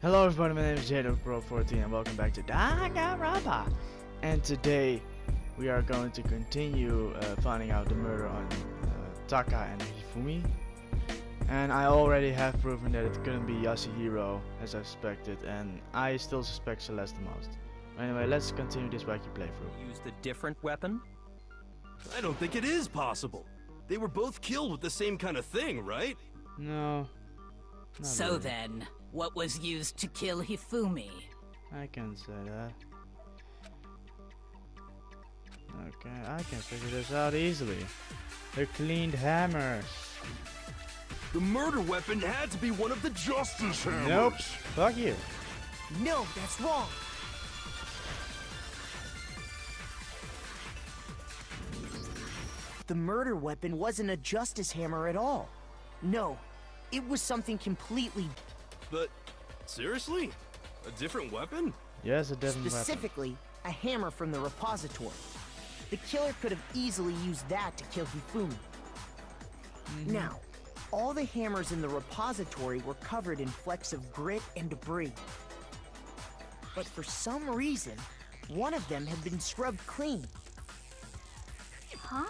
Hello everybody, my name is Jwpro14 and welcome back to Danganronpa. And today we are going to continue finding out the murder on Taka and Hifumi. And I already have proven that it couldn't be Yasuhiro as I suspected, and I still suspect Celeste the most. Anyway, let's continue this wacky playthrough. Used a different weapon? I don't think it is possible. They were both killed with the same kind of thing, right? No. Not So really. then, what was used to kill Hifumi? I can say that. Okay, I can figure this out easily. They're cleaned hammers. The murder weapon had to be one of the Justice Hammers. Nope. Fuck you. No, that's wrong. The murder weapon wasn't a justice hammer at all. No, it was something completely But, seriously? A different weapon? Yes, a different weapon. specifically a hammer from the repository. The killer could have easily used that to kill Hifumi. Now, all the hammers in the repository were covered in flecks of grit and debris. But for some reason, one of them had been scrubbed clean. Huh?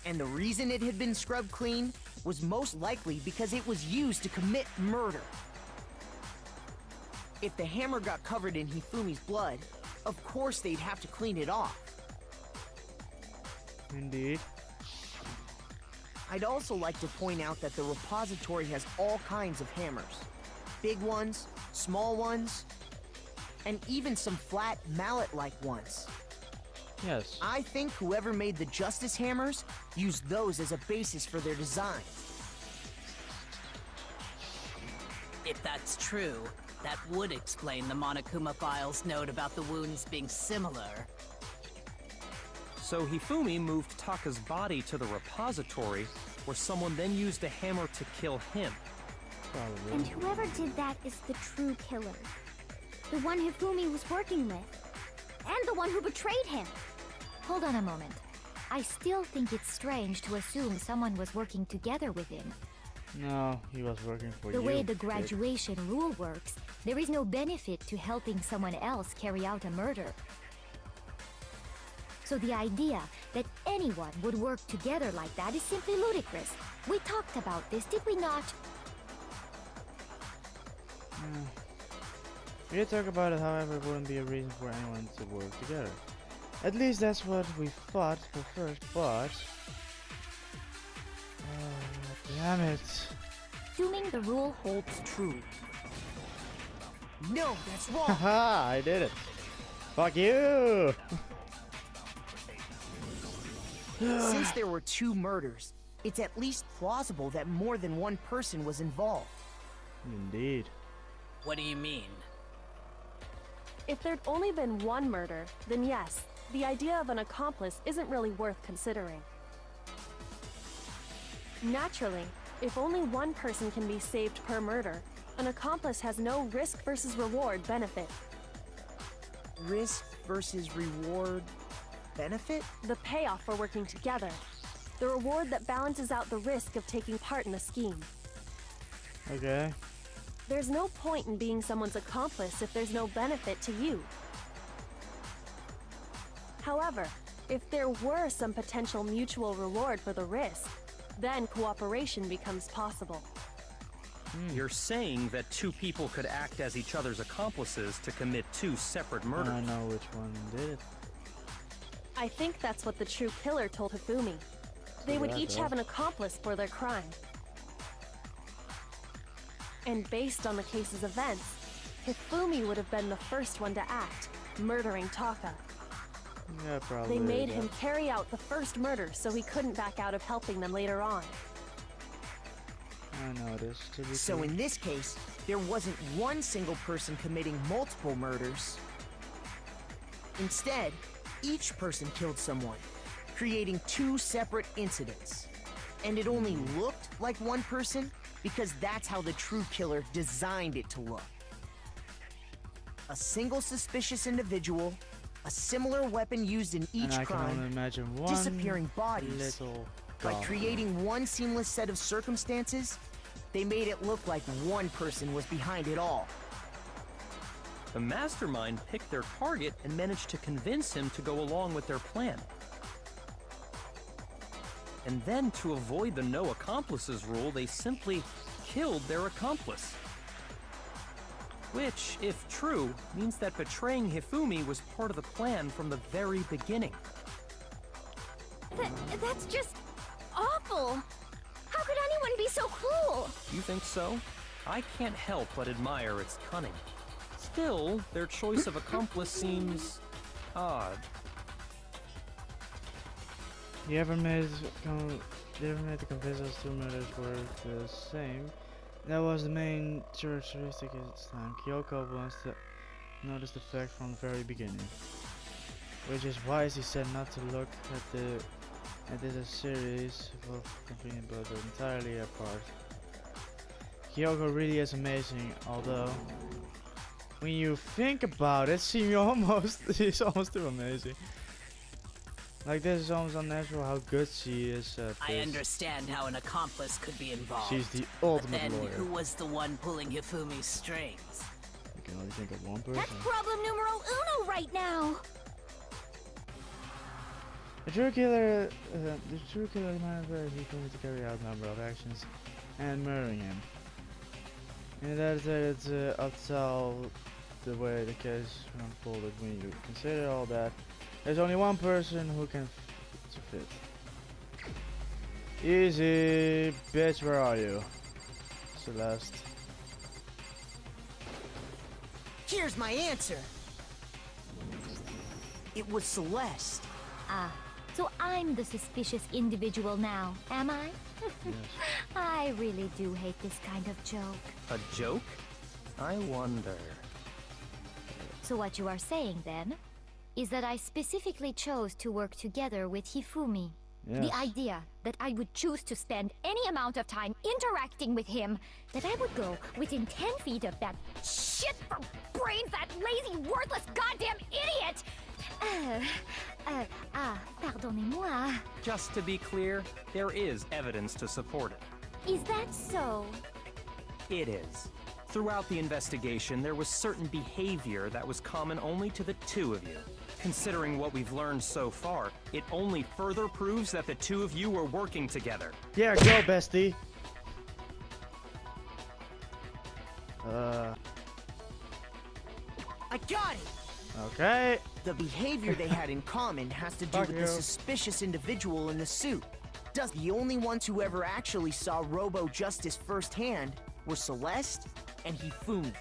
And the reason it had been scrubbed clean was most likely because it was used to commit murder. If the hammer got covered in Hifumi's blood, of course they'd have to clean it off. Indeed. I'd also like to point out that the repository has all kinds of hammers. Big ones, small ones, and even some flat mallet-like ones. Yes. I think whoever made the Justice Hammers used those as a basis for their design. If that's true, that would explain the Monokuma file's note about the wounds being similar. So Hifumi moved Taka's body to the repository, where someone then used a hammer to kill him. Probably. And whoever did that is the true killer. The one Hifumi was working with. And the one who betrayed him. Hold on a moment. I still think it's strange to assume someone was working together with him. No, he was working for you. The way the kid. graduation rule works, there is no benefit to helping someone else carry out a murder. So the idea that anyone would work together like that is simply ludicrous. We talked about this, did we not? We did talk about it, however, it wouldn't be a reason for anyone to work together. At least that's what we thought for first, but... damn it. Assuming the rule holds true. No, that's wrong. Haha, I did it. Fuck you! Since there were two murders, it's at least plausible that more than one person was involved. Indeed. What do you mean? If there'd only been one murder, then yes, the idea of an accomplice isn't really worth considering. Naturally, if only one person can be saved per murder, an accomplice has no risk versus reward benefit. Risk versus reward benefit? The payoff for working together. The reward that balances out the risk of taking part in a scheme. Okay. There's no point in being someone's accomplice if there's no benefit to you. However, if there were some potential mutual reward for the risk, then cooperation becomes possible. You're saying that two people could act as each other's accomplices to commit two separate murders. I know which one did it. I think that's what the true killer told Hifumi. They would that each does. have an accomplice for their crime. And based on the case's events, Hifumi would have been the first one to act, murdering Taka. Yeah, probably. They made that. him carry out the first murder so he couldn't back out of helping them later on. I know this to be So true. in this case, there wasn't one single person committing multiple murders. Instead, each person killed someone, creating two separate incidents. And it only looked like one person because that's how the true killer designed it to look. A single suspicious individual, a similar weapon used in each and I can only crime, imagine one disappearing bodies. little By goblin. creating one seamless set of circumstances, they made it look like one person was behind it all. The mastermind picked their target and managed to convince him to go along with their plan. And then, to avoid the no accomplices rule, they simply killed their accomplice. Which, if true, means that betraying Hifumi was part of the plan from the very beginning. That's just awful. How could anyone be so cruel? You think so? I can't help but admire its cunning. Still, their choice of accomplice seems odd. You ever made the confessor's two murders were the same? That was the main characteristic at its time. Kyoko wants to notice the fact from the very beginning, which is why he said not to look at this as series of convenient but entirely apart. Kyoko really is amazing, although when you think about it, she's almost too amazing. Like, this is almost unnatural how good she is at I this. understand how an accomplice could be involved. She's the but ultimate then lawyer. who was the one pulling Hifumi's strings? You can only think of one person. That's problem numero uno right now. The true killer managed Hifumi to carry out a number of actions and murdering him. And that's up to the way the case unfolded. When you consider all that, there's only one person who can fit. Easy, bitch, where are you? Celeste. Here's my answer. It was Celeste. Ah, so I'm the suspicious individual now, am I? Yes. I really do hate this kind of joke. A joke? I wonder. So what you are saying then is that I specifically chose to work together with Hifumi. Yes. The idea that I would choose to spend any amount of time interacting with him, that I would go within 10 feet of that shit for brains, that lazy, worthless, goddamn idiot! Pardonnez-moi. Just to be clear, there is evidence to support it. Is that so? It is. Throughout the investigation, there was certain behavior that was common only to the two of you. Considering what we've learned so far, it only further proves that the two of you were working together. Yeah, go, bestie. I got it! Okay. The behavior they had in common has to do Fuck with you. the suspicious individual in the suit. The only ones who ever actually saw Robo Justice firsthand were Celeste and Hifumi.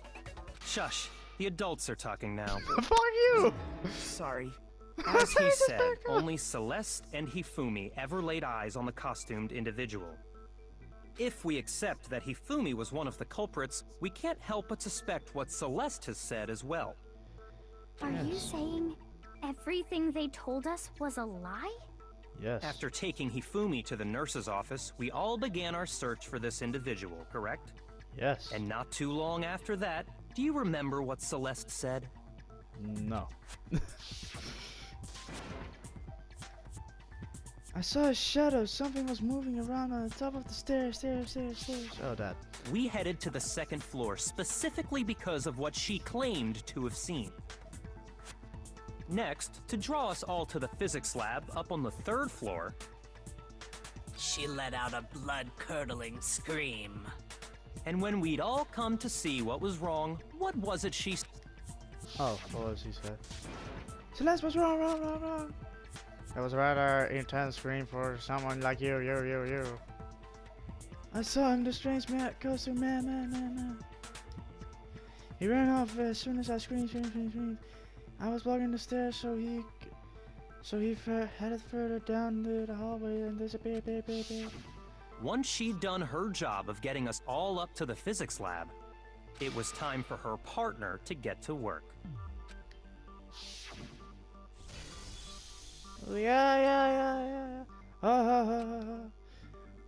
Shush, the adults are talking now. Fuck you. Sorry. As he said, only Celeste and Hifumi ever laid eyes on the costumed individual. If we accept that Hifumi was one of the culprits, we can't help but suspect what Celeste has said as well. Are you Yes. saying everything they told us was a lie? Yes. After taking Hifumi to the nurse's office, we all began our search for this individual, correct? Yes. And not too long after that, do you remember what Celeste said? No. I saw a shadow. Something was moving around on the top of the stairs. Oh, that. We headed to the second floor specifically because of what she claimed to have seen. Next, to draw us all to the physics lab up on the third floor, She let out a blood-curdling scream. and when we'd all come to see what was wrong, what was it she Oh, what was he said? Celeste, what's wrong? It was rather intense scream for someone like you. I saw him, the strange man, costume man. He ran off as soon as I screamed. I was blocking the stairs, so he headed further down the hallway and disappeared. Once she'd done her job of getting us all up to the physics lab, it was time for her partner to get to work. Yeah.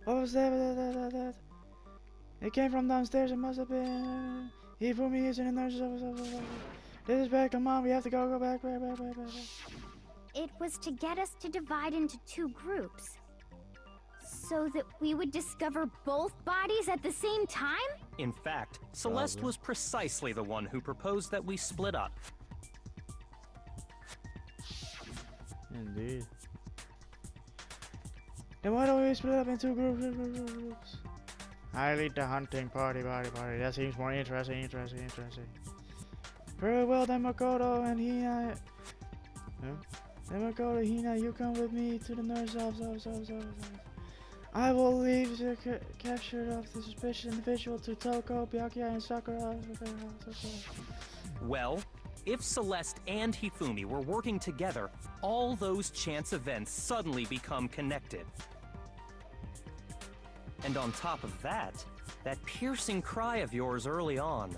What was that? It came from downstairs. It must have been. Hifumi is in the nurse's office. This is bad. Come on, we have to go back. It was to get us to divide into two groups, so that we would discover both bodies at the same time? In fact, Celeste was precisely the one who proposed that we split up. Indeed. Then why don't we split up into groups? I lead the hunting party. That seems more interesting. Very well, then Makoto and Hina. Then Makoto, Hina, you come with me to the nurse office. I will leave the capture of the suspicious individual to Toko, Byakuya, and Sakura. Well, if Celeste and Hifumi were working together, all those chance events suddenly become connected. And on top of that, that piercing cry of yours early on.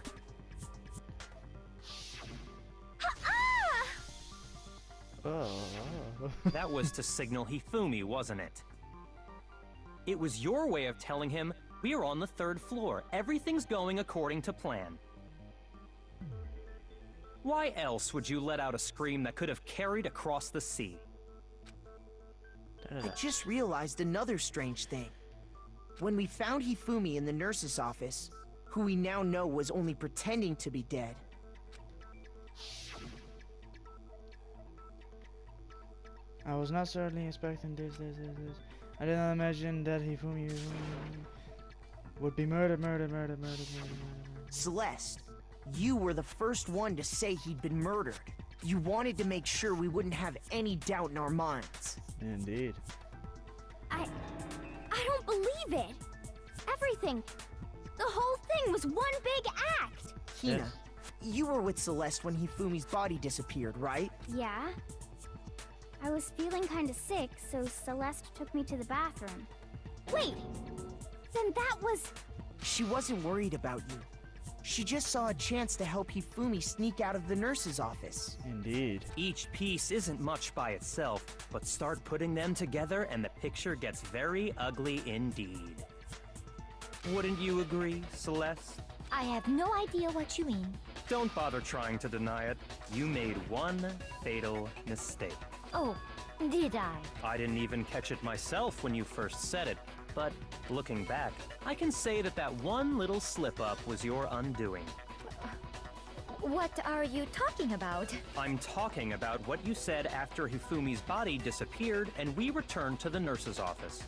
That was to signal Hifumi, wasn't it? It was your way of telling him, we're on the 3rd floor, everything's going according to plan. Why else would you let out a scream that could have carried across the sea? I just realized another strange thing. When we found Hifumi in the nurse's office, who we now know was only pretending to be dead, I was not certainly expecting this. I did not imagine that Hifumi would be murdered. Celeste, you were the first one to say he'd been murdered. You wanted to make sure we wouldn't have any doubt in our minds. Indeed. I don't believe it. Everything, the whole thing was one big act. Hina, Yes. you were with Celeste when Hifumi's body disappeared, right? Yeah. I was feeling kinda sick, so Celeste took me to the bathroom. Wait! Then that was... She wasn't worried about you. She just saw a chance to help Hifumi sneak out of the nurse's office. Indeed. Each piece isn't much by itself, but start putting them together and the picture gets very ugly indeed. Wouldn't you agree, Celeste? I have no idea what you mean. Don't bother trying to deny it. You made one fatal mistake. Oh, did I? I didn't even catch it myself when you first said it, but looking back, I can say that that one little slip-up was your undoing. What are you talking about? I'm talking about what you said after Hifumi's body disappeared and we returned to the nurse's office.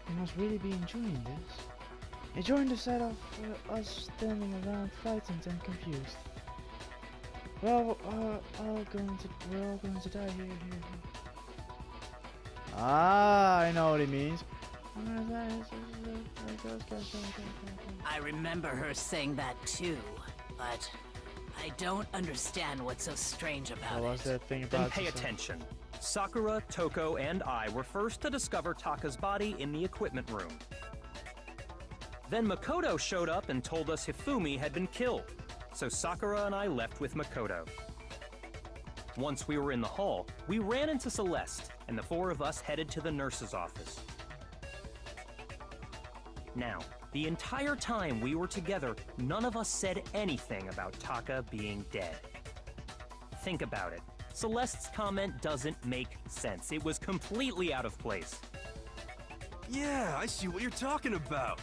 You must really be enjoying this. Enjoying the sight of us standing around frightened and confused. Well, we're all going to die here. Ah, I know what he means. I remember her saying that too, but I don't understand what's so strange about What was it. that thing Then about pay attention. Sakura, Toko, and I were first to discover Taka's body in the equipment room. Then Makoto showed up and told us Hifumi had been killed, so Sakura and I left with Makoto. Once we were in the hall, we ran into Celeste, and the 4 of us headed to the nurse's office. Now, the entire time we were together, none of us said anything about Taka being dead. Think about it. Celeste's comment doesn't make sense. It was completely out of place. Yeah, I see what you're talking about.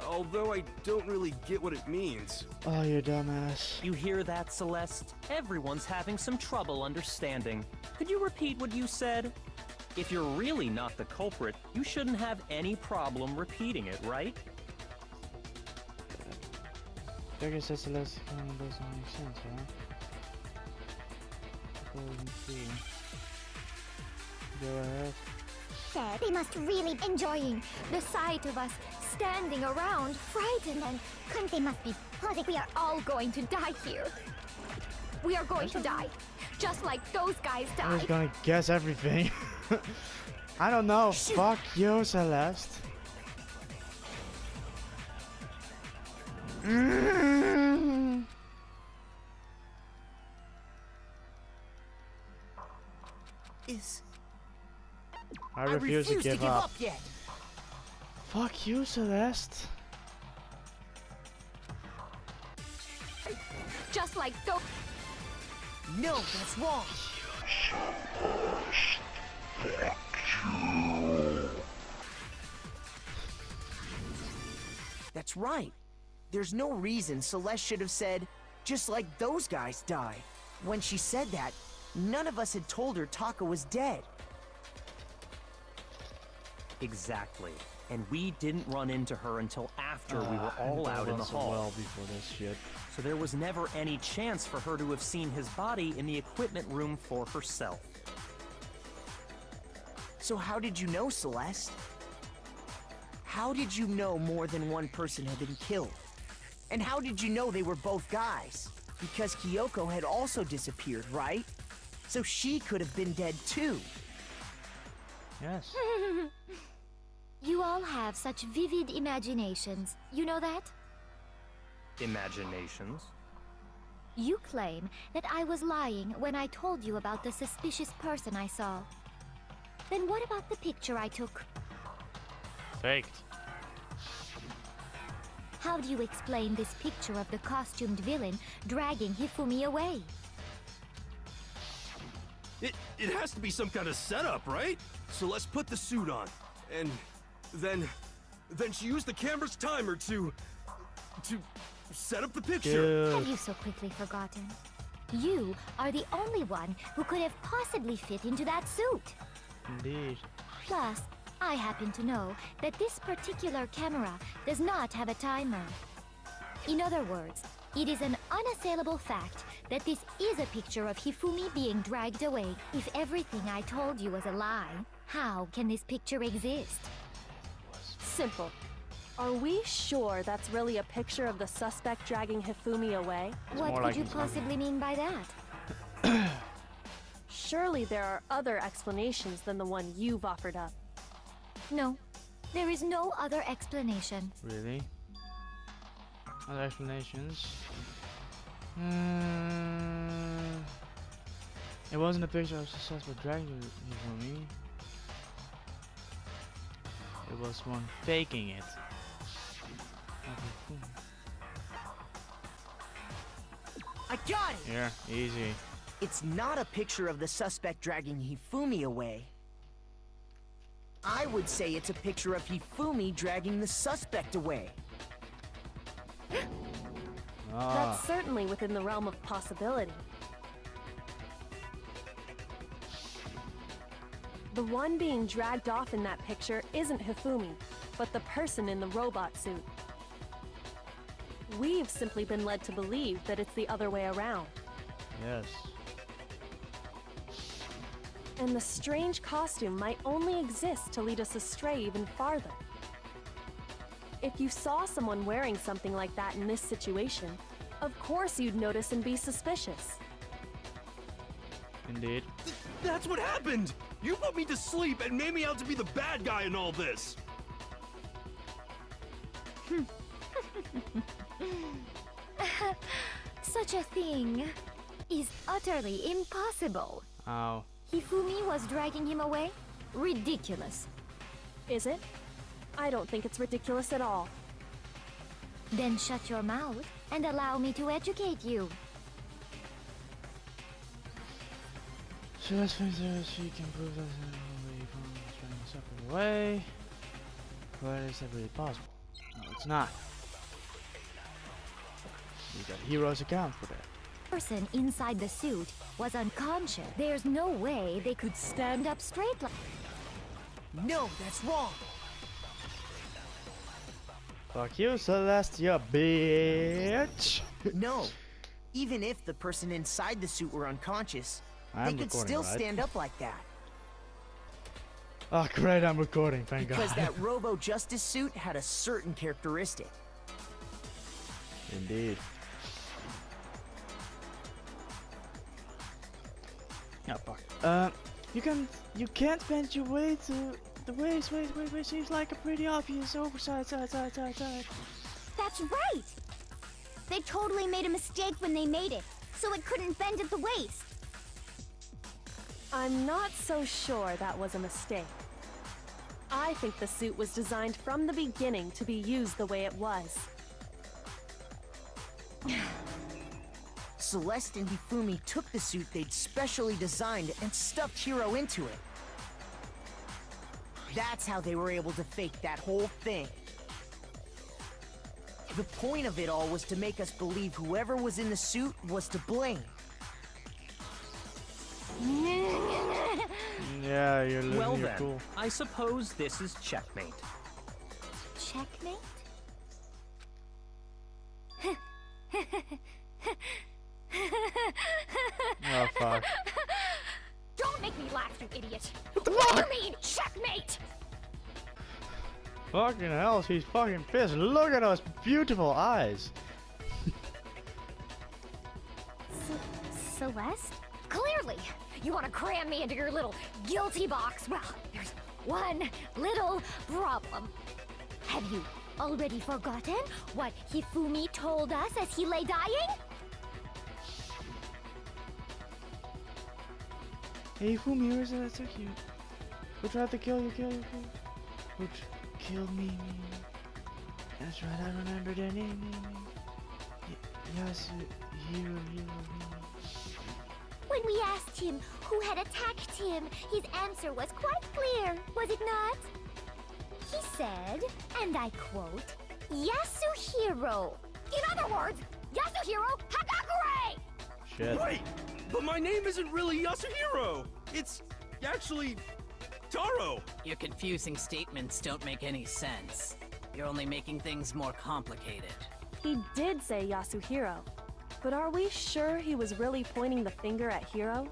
Although I don't really get what it means. Oh, you dumbass. You hear that, Celeste? Everyone's having some trouble understanding. Could you repeat what you said? If you're really not the culprit, you shouldn't have any problem repeating it, right? I guess that's the last comment doesn't make sense, huh? Go ahead. Said they must really be enjoying the sight of us standing around, frightened, and they must be. I think we are all going to die here. We are going to die, just like those guys I was died. gonna guess everything. I don't know. Fuck you, Celeste. I refuse to give up. yet. Fuck you, Celeste. Just like those. No, that's wrong. That's right. There's no reason Celeste should have said, just like those guys died. When she said that, none of us had told her Taka was dead. Exactly. And we didn't run into her until after we were all out in the hall. Well before this shit. So there was never any chance for her to have seen his body in the equipment room for herself. So how did you know, Celeste? How did you know more than one person had been killed? And how did you know they were both guys? Because Kyoko had also disappeared, right? So she could have been dead too. Yes. You all have such vivid imaginations. You know that? Imaginations? You claim that I was lying when I told you about the suspicious person I saw. Then what about the picture I took? Faked. How do you explain this picture of the costumed villain dragging Hifumi away? It has to be some kind of setup, right? So let's put the suit on. And then she used the camera's timer to set up the picture. Have you so quickly forgotten? You are the only one who could have possibly fit into that suit. Indeed. Plus, I happen to know that this particular camera does not have a timer. In other words, it is an unassailable fact that this is a picture of Hifumi being dragged away. If everything I told you was a lie, how can this picture exist? Simple. Are we sure that's really a picture of the suspect dragging Hifumi away? What more could like you he's possibly mean by that? Surely there are other explanations than the one you've offered up. No, there is no other explanation. Really? Other explanations? It wasn't a picture of successful dragging you for me. It was one faking it. I got it! Here, easy. It's not a picture of the suspect dragging Hifumi away. I would say it's a picture of Hifumi dragging the suspect away. That's certainly within the realm of possibility. The one being dragged off in that picture isn't Hifumi, but the person in the robot suit. We've simply been led to believe that it's the other way around. Yes. And the strange costume might only exist to lead us astray even farther. If you saw someone wearing something like that in this situation, of course you'd notice and be suspicious. Indeed. That's what happened! You put me to sleep and made me out to be the bad guy in all this! Such a thing is utterly impossible. Ow. Hifumi was dragging him away? Ridiculous. Is it? I don't think it's ridiculous at all. Then shut your mouth and allow me to educate you. So let's think that she can prove that away from trying to separate away. But is that really possible? No, it's not. You got heroes account for that. The person inside the suit was unconscious. There's no way they could stand up straight like... No, that's wrong. Fuck you, Celeste, you bitch! No. Even if the person inside the suit were unconscious, I'm they could recording, still right? stand up like that. Oh great, I'm recording, thank Because God. that Robo-Justice suit had a certain characteristic. Indeed. Yeah, fuck. You can't bend your way to the waist. Wait. Seems like a pretty obvious oversight. Side. That's right! They totally made a mistake when they made it, so it couldn't bend at the waist. I'm not so sure that was a mistake. I think the suit was designed from the beginning to be used the way it was. Celeste and Hifumi took the suit they'd specially designed and stuffed Hiro into it. That's how they were able to fake that whole thing. The point of it all was to make us believe whoever was in the suit was to blame. Yeah, you're losing Well your then, cool. I suppose this is checkmate. Checkmate? Oh fuck. Don't make me laugh, you idiot! What do you mean, checkmate? Fucking hell, she's fucking pissed. Look at those beautiful eyes. Celeste? Clearly, you want to cram me into your little guilty box. Well, there's one little problem. Have you already forgotten what Hifumi told us as he lay dying? Hey, Fumi, where's that? That's so cute. Who tried to kill you, kill you, kill you? Who killed me? That's right, I remember their name. Yes, hero. When we asked him who had attacked him, his answer was quite clear, was it not? He said, and I quote, Yasuhiro. In other words, Yasuhiro Hagakure! Shit. Wait, but my name isn't really Yasuhiro. It's actually Taro. Your confusing statements don't make any sense. You're only making things more complicated. He did say Yasuhiro, but are we sure he was really pointing the finger at Hiro?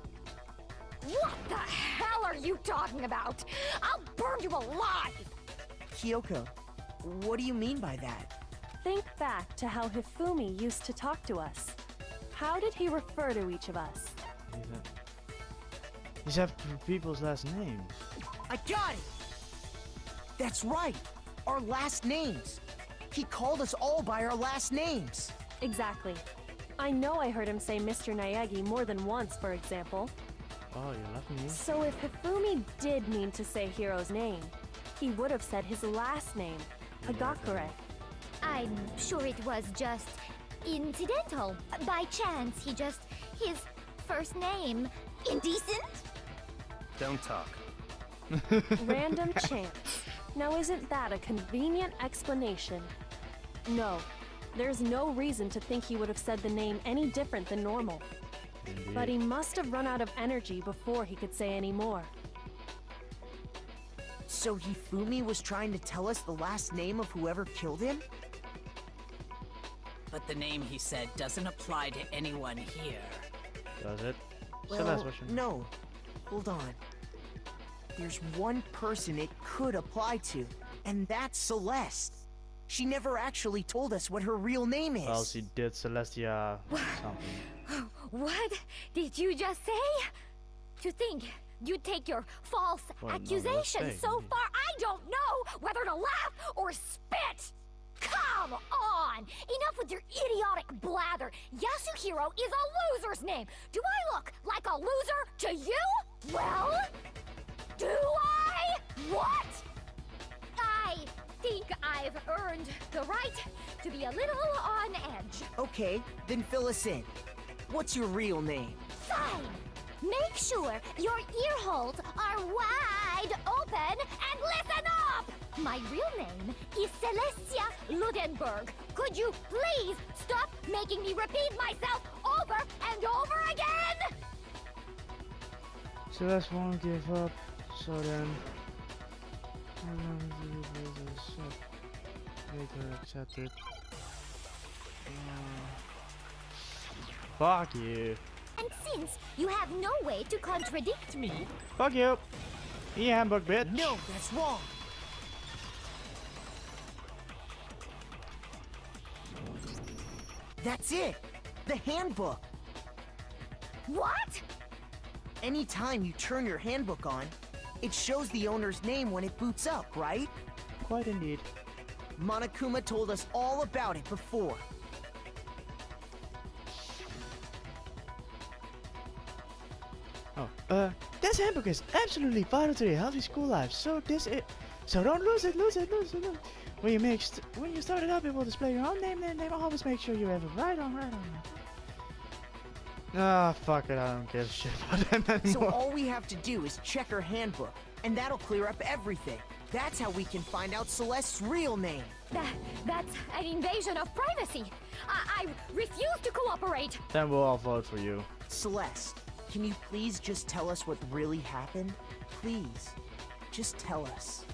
What the hell are you talking about? I'll burn you alive! Kyoko, what do you mean by that? Think back to how Hifumi used to talk to us. How did he refer to each of us? These have people's last names. I got it! That's right! Our last names! He called us all by our last names! Exactly. I know I heard him say Mr. Naegi more than once, for example. Oh, you love me. So if Hifumi did mean to say Hiro's name, he would have said his last name, Hagakure. I'm sure it was just incidental. By chance, his first name. Indecent? Don't talk. Random chance. Now isn't that a convenient explanation? No, there's no reason to think he would have said the name any different than normal. Indeed. But he must have run out of energy before he could say any more. So Hifumi was trying to tell us the last name of whoever killed him? But the name he said doesn't apply to anyone here. Does it? Well, Celeste, what's your name? no. Hold on. There's one person it could apply to, and that's Celeste. She never actually told us what her real name is. Well, she did Celestia something. What did you just say? To think you'd take your false Well, no, accusation mistake. so far, I don't know whether to laugh or spit! Come on! Enough with your idiotic blather! Yasuhiro is a loser's name! Do I look like a loser to you? Well, do I? What? I think I've earned the right to be a little on edge. Okay, then fill us in. What's your real name? Fine! Make sure your ear holes are wide open and listen up! My real name is Celestia Ludenberg. Could you please stop making me repeat myself over and over again? Celeste won't give up, so then... Make her accept it. Fuck you. And since you have no way to contradict me, Fuck you. Eat hamburg, bitch. No, that's wrong. That's it. The handbook. what? Anytime you turn your handbook on, it shows the owner's name when it boots up, right? Quite indeed. Monokuma told us all about it before. Oh, this handbook is absolutely vital to your healthy school life. So don't lose it. When you start it up, it will display your own name. Always make sure you have it right on. Ah, fuck it. I don't give a shit about them So anymore. all we have to do is check her handbook, and that'll clear up everything. That's how we can find out Celeste's real name. That's an invasion of privacy. I refuse to cooperate. Then we'll all vote for you. Celeste, can you please just tell us what really happened? Please, just tell us.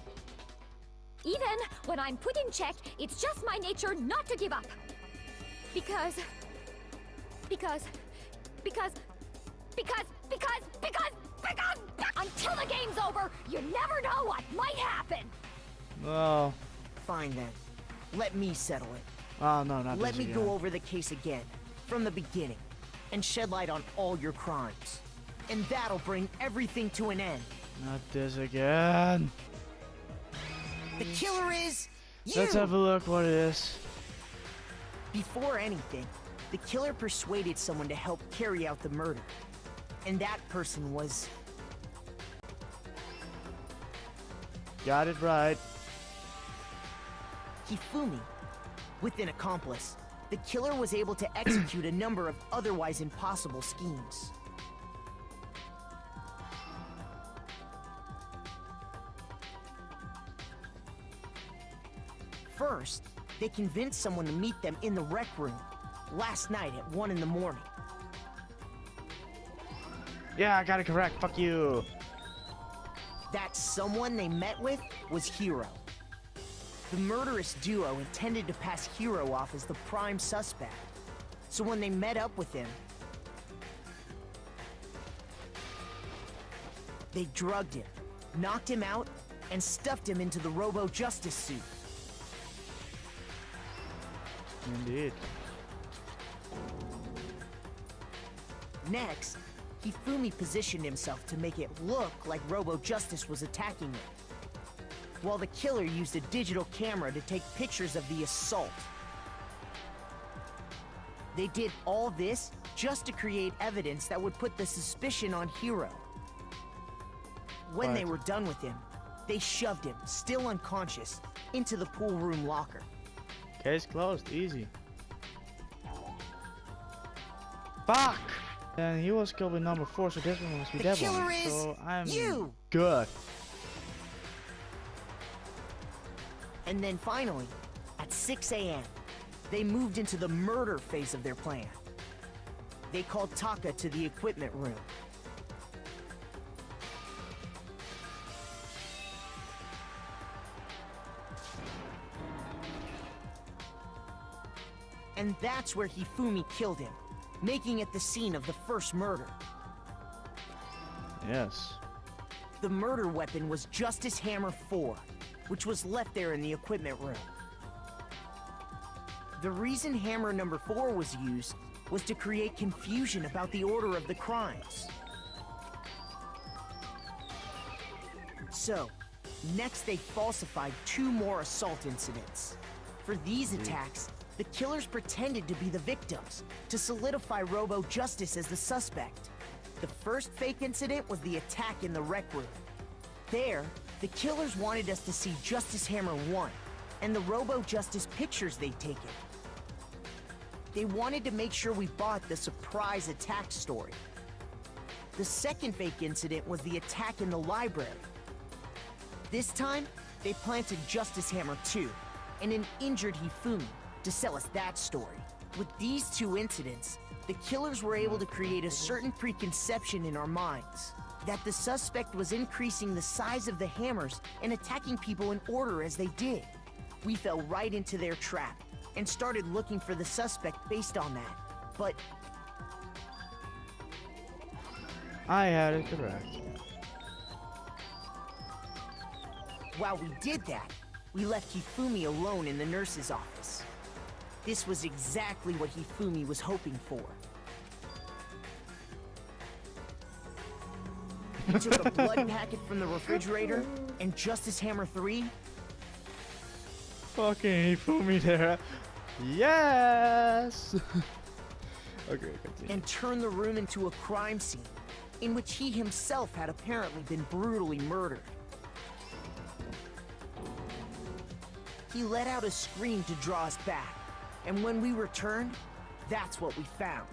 Even when I'm put in check, it's just my nature not to give up. Because until the game's over, you never know what might happen. Oh. Fine then. Let me settle it. Oh no, not Let this me again. go over the case again, from the beginning, and shed light on all your crimes. And that'll bring everything to an end. Not this again. The killer is you! Let's have a look what it is. Before anything, the killer persuaded someone to help carry out the murder. And that person was... Got it right. Hifumi. With an accomplice, the killer was able to execute a number of otherwise impossible schemes. First, they convinced someone to meet them in the rec room last night at 1 in the morning. Yeah, I got it correct. Fuck you. That someone they met with was Hiro. The murderous duo intended to pass Hiro off as the prime suspect. So when they met up with him, they drugged him, knocked him out, and stuffed him into the Robo-Justice suit. Indeed. Next, Hifumi positioned himself to make it look like Robo-Justice was attacking him, while the killer used a digital camera to take pictures of the assault. They did all this just to create evidence that would put the suspicion on Hiro. When they were done with him, they shoved him, still unconscious, into the pool room locker. Case closed. Easy. Fuck! And he was killed with number 4, so this one must be The that killer one. is So I'm you! good. And then finally, at 6 a.m., they moved into the murder phase of their plan. They called Taka to the equipment room. And that's where Hifumi killed him, making it the scene of the first murder. Yes. The murder weapon was Justice Hammer 4, which was left there in the equipment room. The reason Hammer number 4 was used was to create confusion about the order of the crimes. So, next they falsified 2 more assault incidents. For these attacks, the killers pretended to be the victims, to solidify Robo-Justice as the suspect. The first fake incident was the attack in the rec room. There, the killers wanted us to see Justice Hammer 1, and the Robo-Justice pictures they'd taken. They wanted to make sure we bought the surprise attack story. The second fake incident was the attack in the library. This time, they planted Justice Hammer 2, and an injured Hifumi, to sell us that story. With these 2 incidents, the killers were able to create a certain preconception in our minds that the suspect was increasing the size of the hammers and attacking people in order as they did. We fell right into their trap and started looking for the suspect based on that. But I had it correct. while we did that, we left Hifumi alone in the nurse's office. This was exactly what Hifumi was hoping for. He took a blood packet from the refrigerator, and Justice Hammer 3... Fucking Hifumi there. Yes! Okay, continue. and turned the room into a crime scene, in which he himself had apparently been brutally murdered. He let out a scream to draw us back, and when we returned, that's what we found.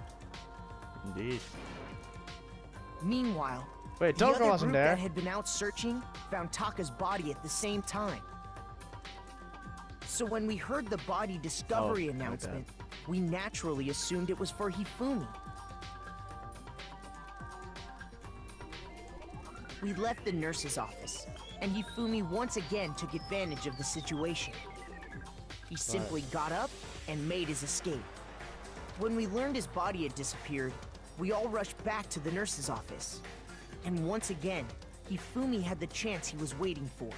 Indeed. Meanwhile, Wait, The Toka other wasn't group there. that had been out searching found Taka's body at the same time. So when we heard the body discovery Oh, my announcement, we naturally assumed it was for Hifumi. We left the nurse's office, and Hifumi once again took advantage of the situation. He simply got up and made his escape. When we learned his body had disappeared, we all rushed back to the nurse's office. And once again, Hifumi had the chance he was waiting for.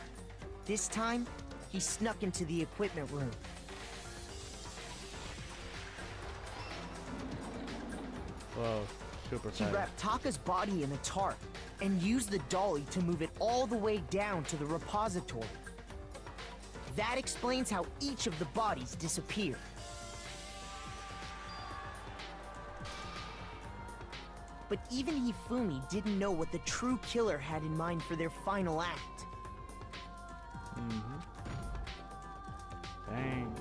This time, he snuck into the equipment room. Whoa, super He fast. wrapped Taka's body in a tarp and used the dolly to move it all the way down to the repository. That explains how each of the bodies disappeared. But even Hifumi didn't know what the true killer had in mind for their final act. Dang.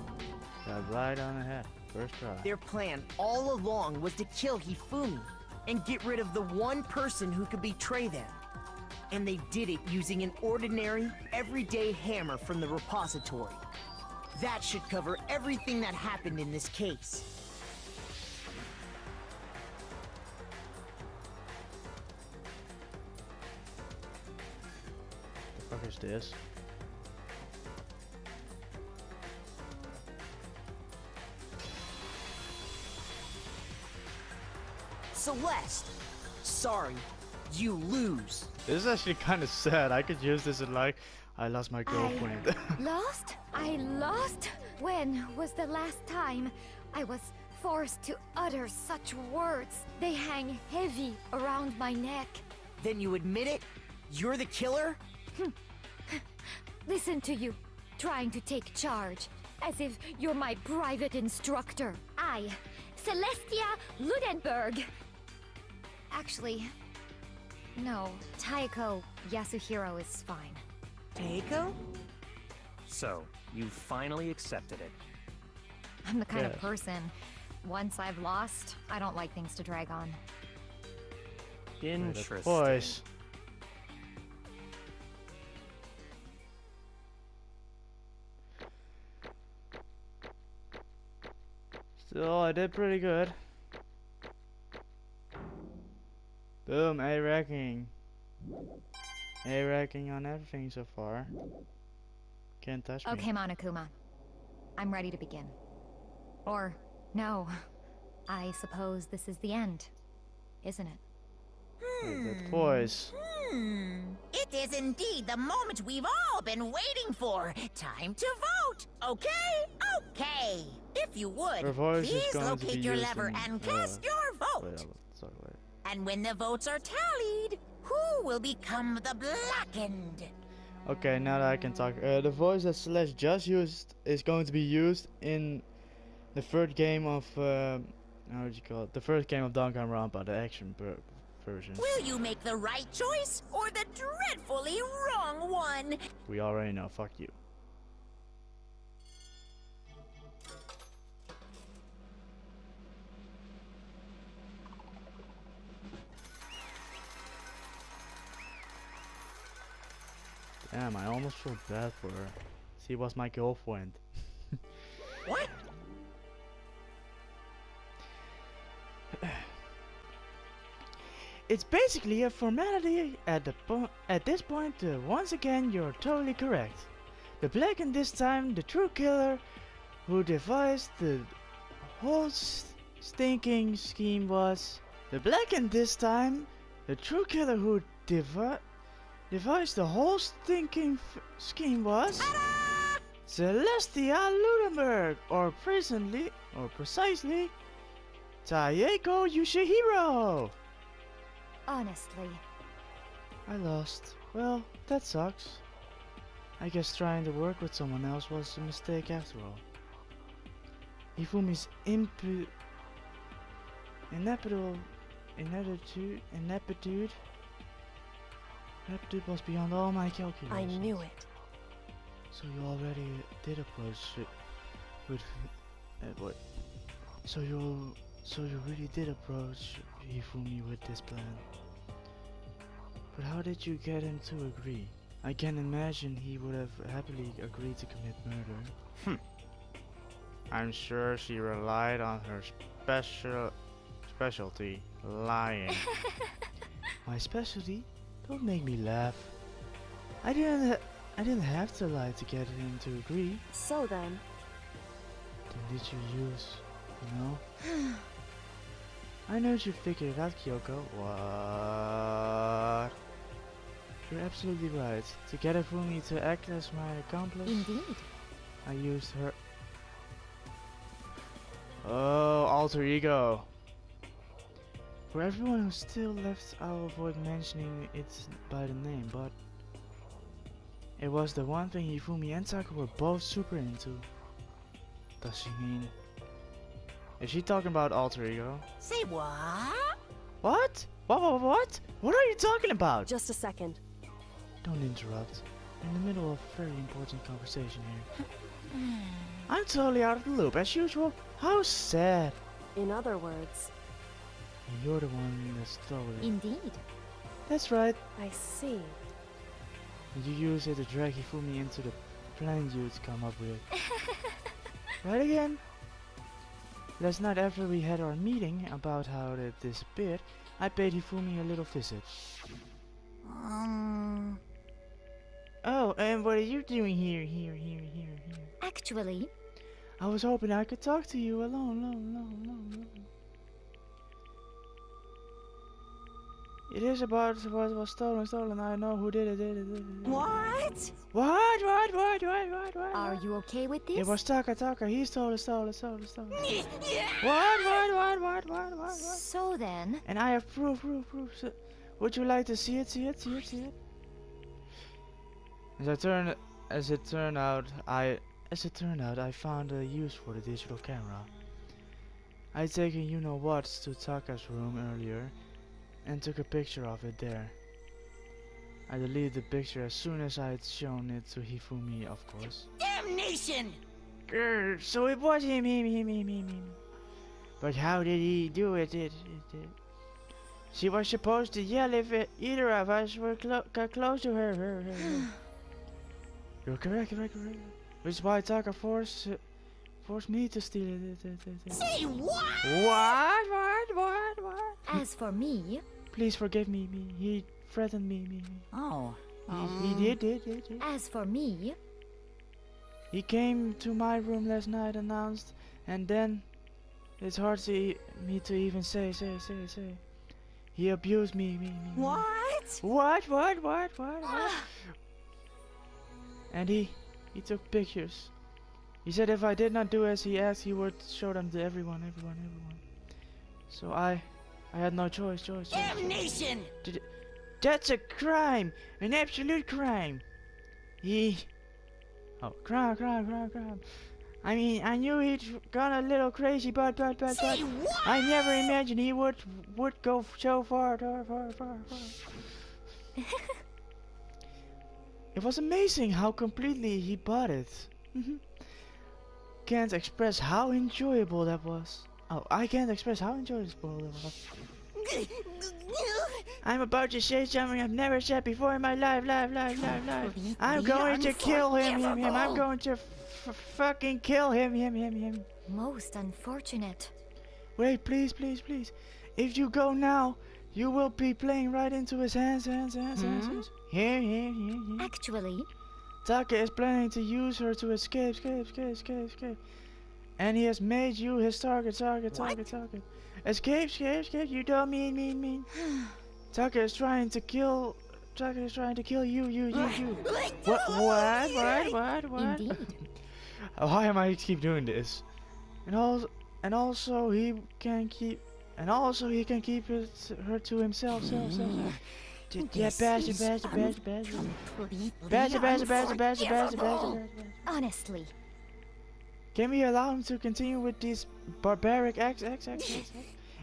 Got right on the head. First try. Their plan all along was to kill Hifumi and get rid of the one person who could betray them. And they did it using an ordinary, everyday hammer from the repository. That should cover everything that happened in this case. The fuck is this? Celeste, sorry, you lose. This is actually kind of sad. I could use this in like, I lost my girlfriend. Lost? I lost? When was the last time I was forced to utter such words? They hang heavy around my neck. Then you admit it? You're the killer? Listen to you, trying to take charge, as if you're my private instructor. I, Celestia Ludenberg. Actually, no, Taiko Yasuhiro is fine. Taiko? So, you finally accepted it. I'm the kind of Yes. person, once I've lost, I don't like things to drag on. Interesting. Boys. Still, I did pretty good. Boom, A ranking. A ranking on everything so far. Can't touch me. Okay, Monokuma. I'm ready to begin. Or, no. I suppose this is the end, isn't it? But boys. It is indeed the moment we've all been waiting for. Time to vote. Okay? Okay. If you would, Her voice is please going to locate be your used lever in, and cast your Wait, vote. I'll talk later. And when the votes are tallied, who will become the blackened? Okay, now that I can talk. The voice that Celeste just used is going to be used in the third game of, how would you call it? The first game of Danganronpa, the action version. Will you make the right choice or the dreadfully wrong one? We already know, fuck you. Damn, I almost feel bad for her. She was my girlfriend. What? It's basically a formality at this point. Once again, you're totally correct. The black and this time the true killer who devised the whole stinking scheme was. The black and this time the true killer who devised the whole stinking scheme was Celestia Ludenberg, or precisely Taeko Yoshihiro. Honestly. I lost. Well, that sucks. I guess trying to work with someone else was a mistake after all. Hifumi's ineptitude was beyond all my calculations. I knew it. So you already did approach it with what? So you really did approach Hifumi with this plan. But how did you get him to agree? I can imagine he would have happily agreed to commit murder. I'm sure she relied on her specialty, lying. My specialty? Don't make me laugh. I didn't have to lie to get him to agree. So then, Did you use, you know? I know you figured it out, Kyoko. What? You're absolutely right. To get Ifumi to act as my accomplice, Indeed. I used her. Oh, alter ego. For everyone who's still left, I'll avoid mentioning it by the name, but it was the one thing Ifumi and Taka were both super into. Does she mean? Is she talking about alter ego? Say what? What? What? What are you talking about? just a second. Don't interrupt. We're in the middle of a very important conversation here. I'm totally out of the loop as usual. How sad. In other words, And you're the one that stole it. Indeed. That's right. I see. And you use it to drag Hifumi into the plan you'd come up with. Right again? Last night after we had our meeting about how it disappeared, I paid Hifumi a little visit. Oh, and what are you doing here? Actually, I was hoping I could talk to you alone. It is about what was stolen. I know who did it. What? What? are you okay with this? It was Taka. He stole it. What? So then, And I have proof. So, would you like to see it? As it turned out, I found a use for the digital camera. I'd taken you-know-what to Taka's room earlier and took a picture of it there. I deleted the picture as soon as I had shown it to Hifumi, of course. Damnation! So it was him. But how did he do it? She was supposed to yell if either of us were got close to her. You're correct. Which is why Taka forced me to steal it. Say what? What? as for me, Please forgive me. He threatened me. Oh. He did. as for me, He came to my room last night, announced, and then it's hard to me to even say. He abused me. What? What? And he took pictures. He said if I did not do as he asked, he would show them to everyone. So I had no choice. Damnation! That's a crime, an absolute crime. Crime. I mean, I knew he'd gone a little crazy, but Say what? I never imagined he would go so far. It was amazing how completely he bought it. Can't express how enjoyable that was. Oh, I can't express how enjoyable that was. I'm about to say something I've never said before in my life. I'm going to kill him. I'm going to fucking kill him. most unfortunate. Wait, please. If you go now, you will be playing right into his hands. Here. Actually, Taka is planning to use her to escape. And he has made you his target. Escape, you don't mean. Taka is trying to kill you. What? indeed. Why am I keep doing this? And also he can keep her to himself. Yeah, bad. Honestly, Can we allow him to continue with these barbaric acts?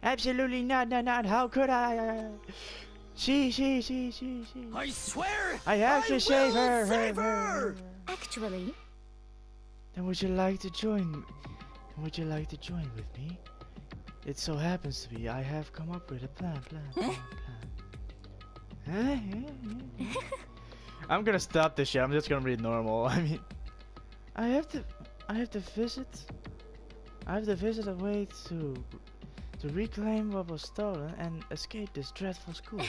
Absolutely not. How could I? She. I swear! I have to save her. Save her! actually, Then would you like to join with me? It so happens to be I have come up with a plan. I'm gonna stop this shit. I'm just gonna read normal. I mean, I have to visit. I have to visit a way to reclaim what was stolen and escape this dreadful school.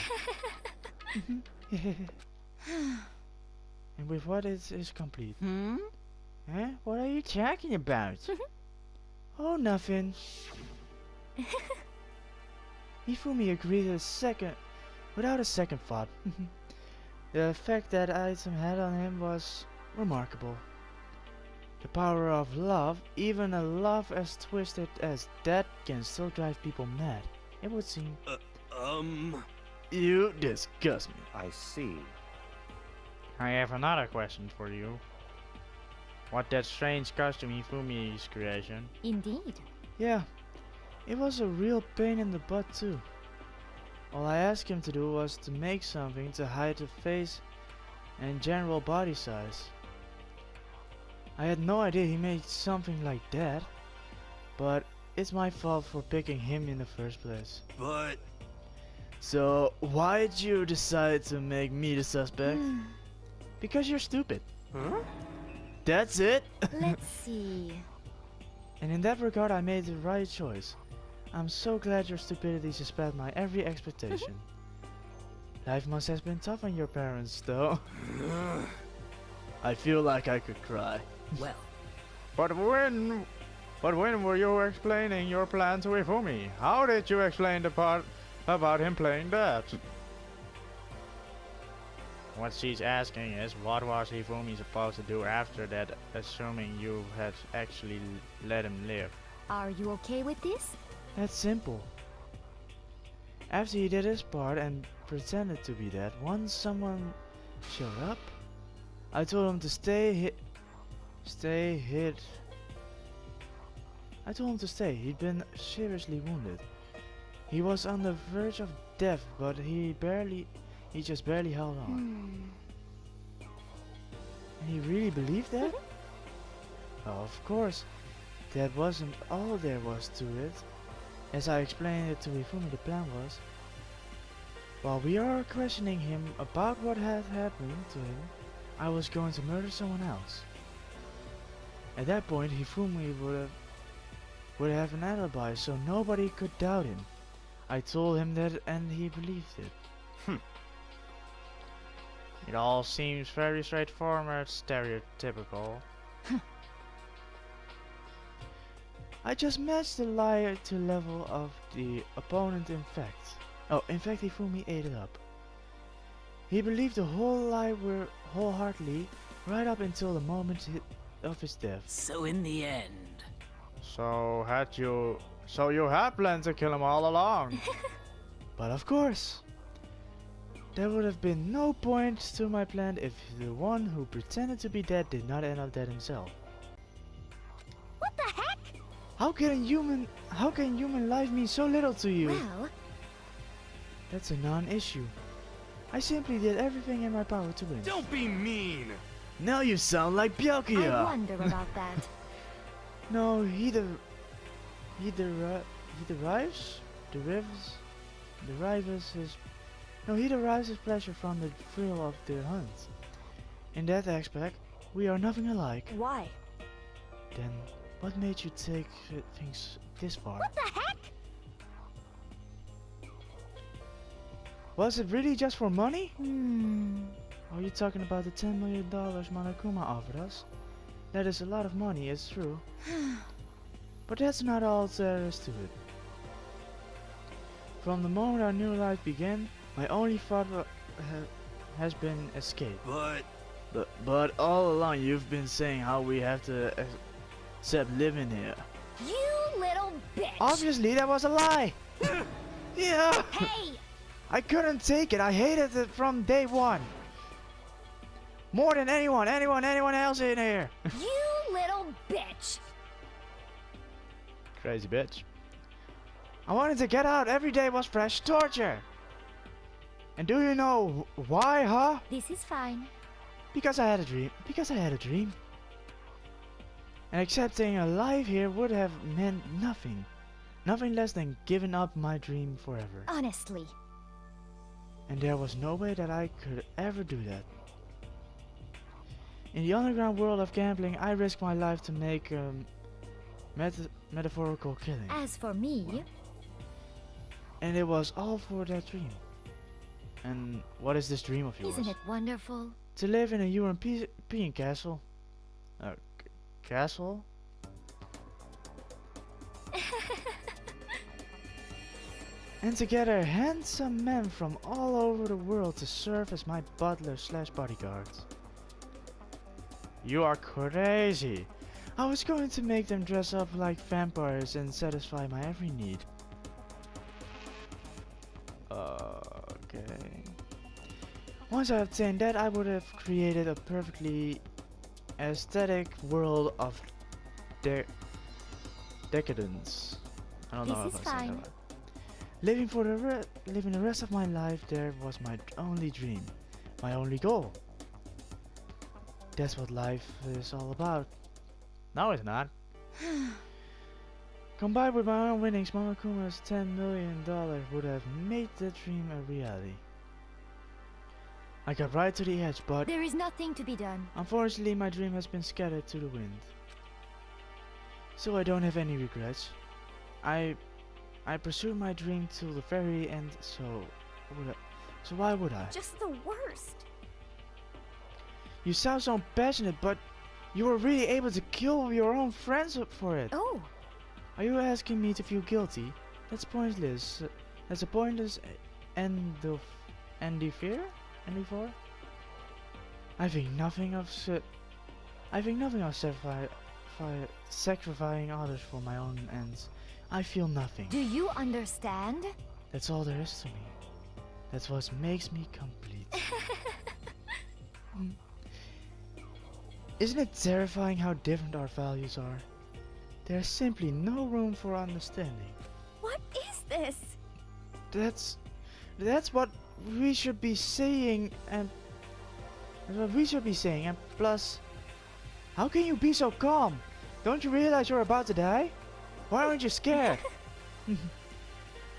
And with what is complete. Huh? What are you talking about? Oh, nothing. Hifumi agreed without a second thought. The effect that item had on him was remarkable. The power of love, even a love as twisted as that, can still drive people mad, it would seem. You disgust me. I see. I have another question for you. What that strange costume Hifumi's creation? Indeed. Yeah, it was a real pain in the butt too. All I asked him to do was to make something to hide the face and general body size. I had no idea he made something like that, but it's my fault for picking him in the first place. But... So, why'd you decide to make me the suspect? Because you're stupid. Huh? That's it? Let's see. And in that regard, I made the right choice. I'm so glad your stupidity surpassed my every expectation. Life must have been tough on your parents, though. I feel like I could cry. Well, But when were you explaining your plan to Hifumi? How did you explain the part about him playing that? What she's asking is, what was Hifumi supposed to do after that, assuming you had actually let him live? Are you okay with this? That's simple. After he did his part and pretended to be dead, once someone showed up, I told him to stay hid. I told him to stay. He'd been seriously wounded. He was on the verge of death, but he just barely held on. And he really believed that? Of course, that wasn't all there was to it. As I explained it to Hifumi, the plan was, while we are questioning him about what had happened to him, I was going to murder someone else. At that point, Hifumi would have an alibi, so nobody could doubt him. I told him that, and he believed it. It all seems very straightforward, stereotypical. I just matched the lie to level of the opponent in fact. Oh, in fact Hifumi ate it up. He believed the whole lie wholeheartedly, right up until the moment of his death. so in the end, So you had planned to kill him all along. But of course, there would have been no point to my plan if the one who pretended to be dead did not end up dead himself. What the heck? How can human life mean so little to you? Well, That's a non-issue. I simply did everything in my power to win. Don't be mean! Now you sound like Byakuya! I wonder about that. No, he derives his pleasure from the thrill of the hunt. In that aspect, we are nothing alike. Why? Then, what made you take things this far? what the heck? Was it really just for money? Are you talking about the $10 million Monokuma offered us? That is a lot of money, it's true. But that's not all there is to it. From the moment our new life began, my only thought has been escape. But all along you've been saying how we have to accept living here. You little bitch! Obviously that was a lie! Yeah! Hey! I couldn't take it, I hated it from day one. More than anyone else in here. You little bitch! Crazy bitch. I wanted to get out, every day was fresh torture. And do you know why, huh? This is fine. Because I had a dream. And accepting a life here would have meant nothing. Nothing less than giving up my dream forever. Honestly. And there was no way that I could ever do that. In the underground world of gambling, I risked my life to make a metaphorical killing. As for me, And it was all for that dream. And what is this dream of yours? isn't it wonderful? To live in a European castle. Castle? And to gather handsome men from all over the world to serve as my butler slash bodyguards. You are crazy. I was going to make them dress up like vampires and satisfy my every need. Okay. Once I obtained that, I would have created a perfectly aesthetic world of decadence. I don't know This if is I said fine. that right. Living the rest of my life there was my only dream, my only goal. That's what life is all about. No, it's not. Combined with my own winnings, Monokuma's $10 million would have made the dream a reality. I got right to the edge, but There is nothing to be done. unfortunately my dream has been scattered to the wind. So I don't have any regrets. I pursued my dream till the very end, so why would I? Just the worst. You sound so passionate, but you were really able to kill your own friends for it. Oh, Are you asking me to feel guilty? That's pointless. That's a pointless end of fear? I think nothing of sacrificing others for my own ends. I feel nothing. do you understand? That's all there is to me. That's what makes me complete. Isn't it terrifying how different our values are? There's simply no room for understanding. What is this? That's what we should be saying, and plus, how can you be so calm? Don't you realize you're about to die? Why aren't you scared?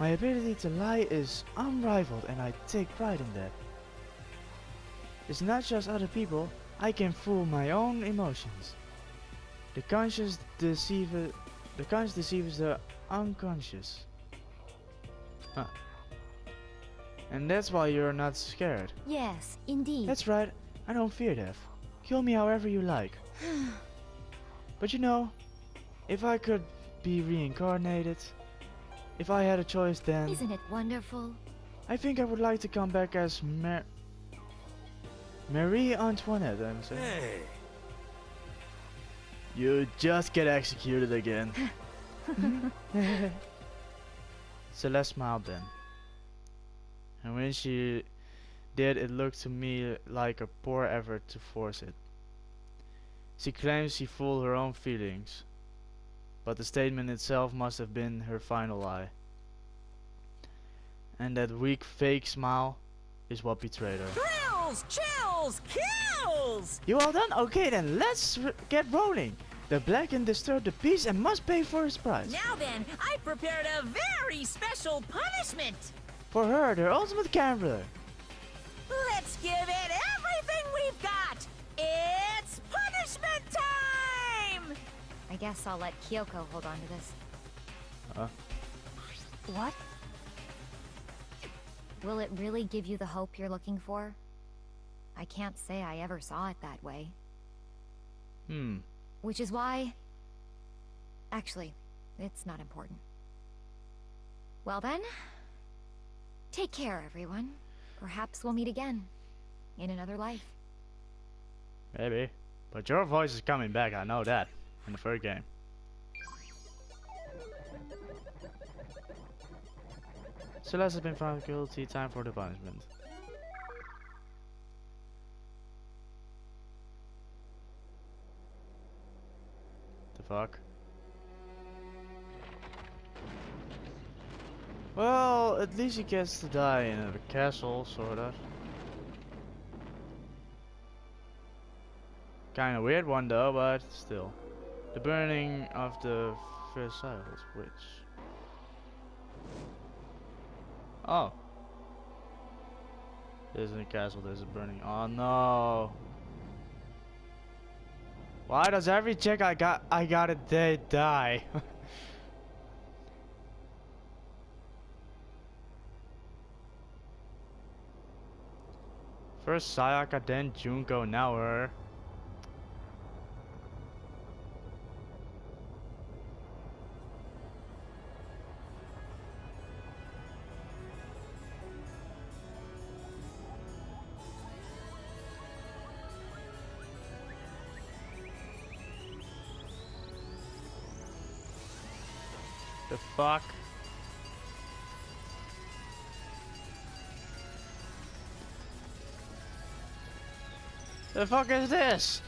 My ability to lie is unrivaled, and I take pride in that. It's not just other people. I can fool my own emotions. The conscious deceives the unconscious. Huh. And that's why you're not scared. Yes, indeed. That's right, I don't fear death. Kill me however you like. But you know, if I could be reincarnated, if I had a choice then, Isn't it wonderful? I think I would like to come back as Marie Antoinette, I'm saying. Hey, You just get executed again. Celeste smiled then. And when she did, it looked to me like a poor effort to force it. She claims she fooled her own feelings, but the statement itself must have been her final lie. And that weak fake smile is what betrayed her. Thrills, chills, kills! You all done? Okay then, let's get rolling. The black and disturbed the peace and must pay for his price. Now then, I prepared a very special punishment. For her, their ultimate gambler. Let's give it everything we've got. It's punishment time! I guess I'll let Kyoko hold on to this. Huh? What? Will it really give you the hope you're looking for? I can't say I ever saw it that way. Which is why... Actually, it's not important. Well then, take care, everyone. Perhaps we'll meet again. In another life. Maybe. But your voice is coming back, I know that. In the third game. Celeste has been found guilty, time for the punishment. The fuck? Well, at least he gets to die in a castle, sort of. Kinda weird one though, but still. The burning of the Versailles Witch. Oh. There's a castle, there's a burning. Oh no. Why does every chick I got a date die? First Sayaka, then Junko, now her. The fuck? The fuck is this?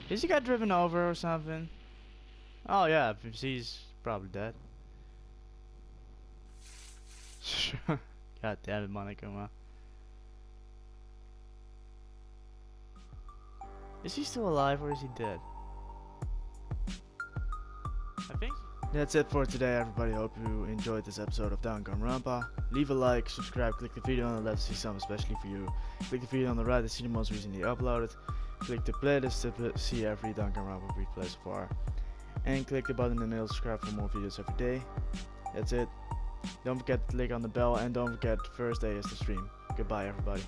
Is he got driven over or something? Oh yeah, he's probably dead. God damn it, Monokuma. Is he still alive or is he dead? I think. That's it for today, everybody. Hope you enjoyed this episode of Danganronpa. Leave a like, subscribe, click the video on the left to see something especially for you. Click the video on the right to see the most recently uploaded. Click the playlist to see every Danganronpa replay so far. And click the button in the middle to subscribe for more videos every day. That's it. Don't forget to click on the bell and don't forget Thursday is the stream. Goodbye, everybody.